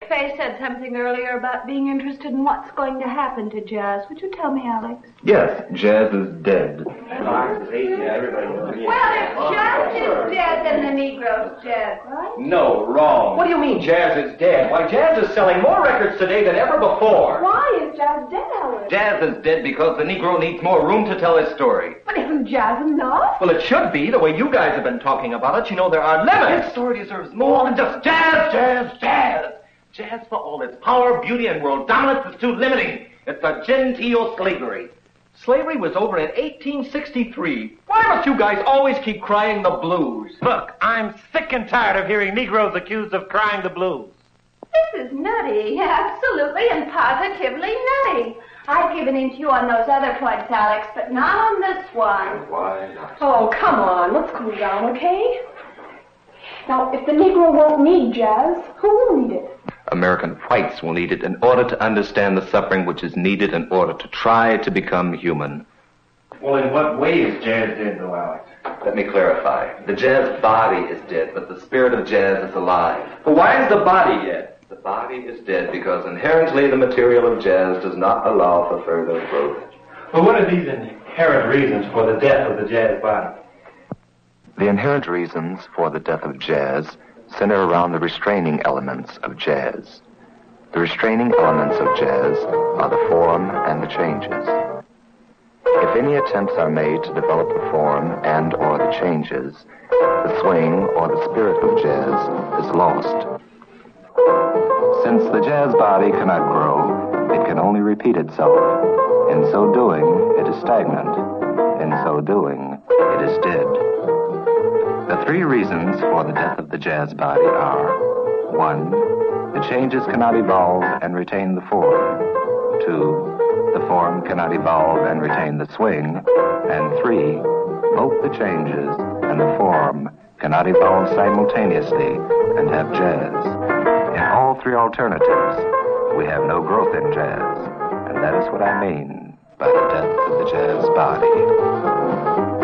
Fay said something earlier about being interested in what's going to happen to jazz. Would you tell me, Alex? Yes, jazz is dead. Well, if jazz is dead, then the Negro's dead, right? No, wrong. What do you mean jazz is dead? Why, jazz is selling more records today than ever before. Why is jazz dead, Alex? Jazz is dead because the Negro needs more room to tell his story. But isn't jazz enough? Well, it should be, the way you guys have been talking about it. You know there are limits. His story deserves more than just jazz, jazz, jazz. Jazz, for all its power, beauty, and world dominance, is too limiting. It's a genteel slavery. Slavery was over in 1863. Why must you guys always keep crying the blues? Look, I'm sick and tired of hearing Negroes accused of crying the blues. This is nutty. Absolutely and positively nutty. I've given in to you on those other points, Alex, but not on this one. Why not? Oh, come on. Let's cool down, okay? Now, if the Negro won't need jazz, who will need it? American whites will need it in order to understand the suffering which is needed in order to try to become human. Well, in what way is jazz dead, though, Alex? Let me clarify. The jazz body is dead, but the spirit of jazz is alive. But why is the body dead? The body is dead because inherently the material of jazz does not allow for further growth. Well, what are these inherent reasons for the death of the jazz body? The inherent reasons for the death of jazz center around the restraining elements of jazz. The restraining elements of jazz are the form and the changes. If any attempts are made to develop the form and or the changes, the swing or the spirit of jazz is lost. Since the jazz body cannot grow, it can only repeat itself. In so doing, it is stagnant. In so doing, it is dead. The three reasons for the death of the jazz body are: 1, the changes cannot evolve and retain the form; 2, the form cannot evolve and retain the swing; and 3, both the changes and the form cannot evolve simultaneously and have jazz. In all three alternatives, we have no growth in jazz, and that is what I mean by the death of the jazz body.